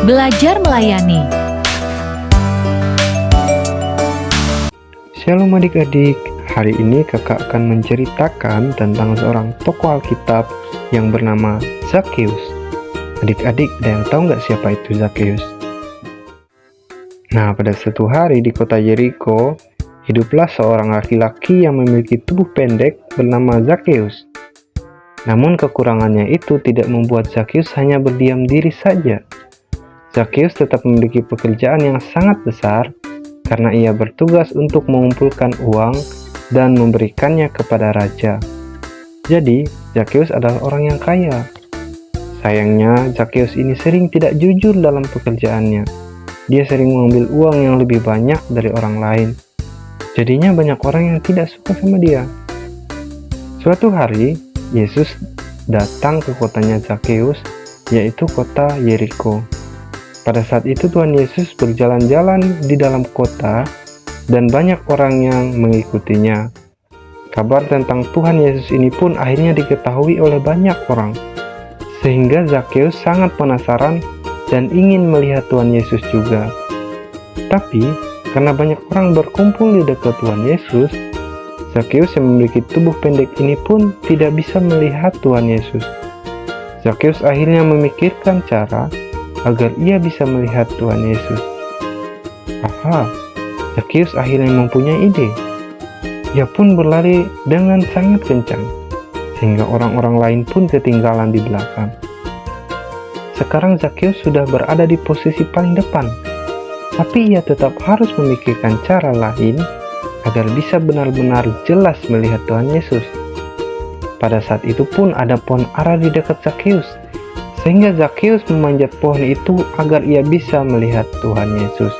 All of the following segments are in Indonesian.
Belajar melayani. Shalom adik-adik, hari ini kakak akan menceritakan tentang seorang tokoh Alkitab yang bernama Zakheus. Adik-adik, ada yang tahu nggak siapa itu Zakheus? Nah, pada suatu hari di kota Yeriko, hiduplah seorang laki-laki yang memiliki tubuh pendek bernama Zakheus. Namun kekurangannya itu tidak membuat Zakheus hanya berdiam diri saja. Zakheus tetap memiliki pekerjaan yang sangat besar karena ia bertugas untuk mengumpulkan uang dan memberikannya kepada raja. Jadi, Zakheus adalah orang yang kaya. Sayangnya, Zakheus ini sering tidak jujur dalam pekerjaannya. Dia sering mengambil uang yang lebih banyak dari orang lain. Jadinya banyak orang yang tidak suka sama dia. Suatu hari, Yesus datang ke kotanya Zakheus, yaitu kota Yeriko. Pada saat itu Tuhan Yesus berjalan-jalan di dalam kota dan banyak orang yang mengikutinya. Kabar tentang Tuhan Yesus ini pun akhirnya diketahui oleh banyak orang, sehingga Zakheus sangat penasaran dan ingin melihat Tuhan Yesus juga. Tapi karena banyak orang berkumpul di dekat Tuhan Yesus, Zakheus yang memiliki tubuh pendek ini pun tidak bisa melihat Tuhan Yesus. Zakheus akhirnya memikirkan cara agar ia bisa melihat Tuhan Yesus. Zakheus akhirnya mempunyai ide. Ia pun berlari dengan sangat kencang, sehingga orang-orang lain pun ketinggalan di belakang. Sekarang Zakheus sudah berada di posisi paling depan, tapi ia tetap harus memikirkan cara lain agar bisa benar-benar jelas melihat Tuhan Yesus. Pada saat itu pun ada pohon ara di dekat Zakheus, sehingga Zakheus memanjat pohon itu agar ia bisa melihat Tuhan Yesus.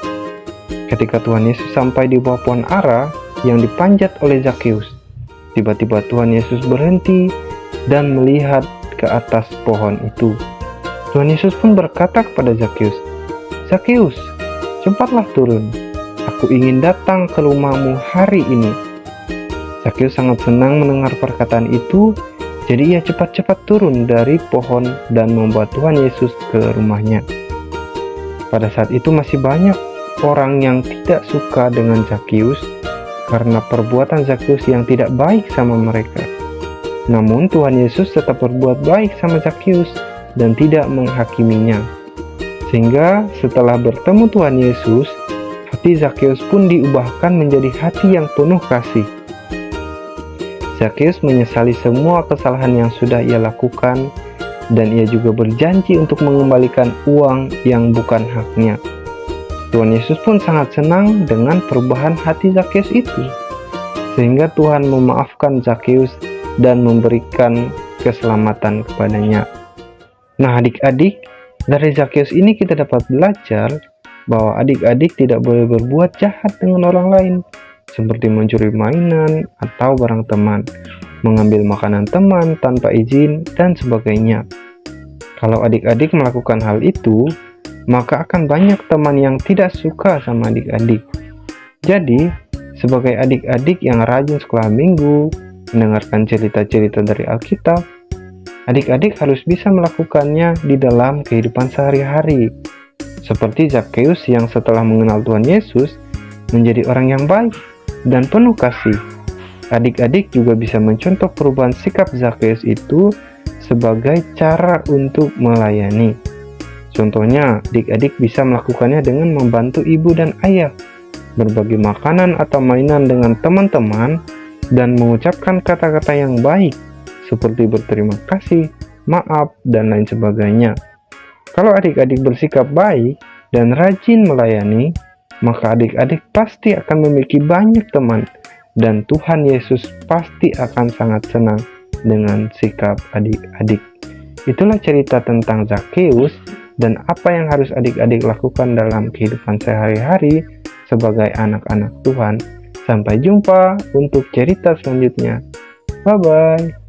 Ketika Tuhan Yesus sampai di bawah pohon ara yang dipanjat oleh Zakheus, tiba-tiba Tuhan Yesus berhenti dan melihat ke atas pohon itu. Tuhan Yesus pun berkata kepada Zakheus, "Zakheus, cepatlah turun. Aku ingin datang ke rumahmu hari ini." Zakheus sangat senang mendengar perkataan itu, jadi ia cepat-cepat turun dari pohon dan membawa Tuhan Yesus ke rumahnya. Pada saat itu masih banyak orang yang tidak suka dengan Zakheus karena perbuatan Zakheus yang tidak baik sama mereka. Namun Tuhan Yesus tetap berbuat baik sama Zakheus dan tidak menghakiminya. Sehingga setelah bertemu Tuhan Yesus, hati Zakheus pun diubahkan menjadi hati yang penuh kasih. Zakheus menyesali semua kesalahan yang sudah ia lakukan, dan ia juga berjanji untuk mengembalikan uang yang bukan haknya. Tuhan Yesus pun sangat senang dengan perubahan hati Zakheus itu, sehingga Tuhan memaafkan Zakheus dan memberikan keselamatan kepadanya. Nah adik-adik, dari Zakheus ini kita dapat belajar bahwa adik-adik tidak boleh berbuat jahat dengan orang lain, seperti mencuri mainan atau barang teman, mengambil makanan teman tanpa izin, dan sebagainya. Kalau adik-adik melakukan hal itu, maka akan banyak teman yang tidak suka sama adik-adik. Jadi, sebagai adik-adik yang rajin sekolah minggu, mendengarkan cerita-cerita dari Alkitab, adik-adik harus bisa melakukannya di dalam kehidupan sehari-hari. Seperti Zakheus yang setelah mengenal Tuhan Yesus, menjadi orang yang baik dan penuh kasih. Adik-adik juga bisa mencontoh perubahan sikap Zakheus itu sebagai cara untuk melayani. Contohnya, adik-adik bisa melakukannya dengan membantu ibu dan ayah, berbagi makanan atau mainan dengan teman-teman, dan mengucapkan kata-kata yang baik, seperti berterima kasih, maaf, dan lain sebagainya. Kalau adik-adik bersikap baik dan rajin melayani, maka adik-adik pasti akan memiliki banyak teman, dan Tuhan Yesus pasti akan sangat senang dengan sikap adik-adik. Itulah cerita tentang Zakheus dan apa yang harus adik-adik lakukan dalam kehidupan sehari-hari sebagai anak-anak Tuhan. Sampai jumpa untuk cerita selanjutnya. Bye-bye.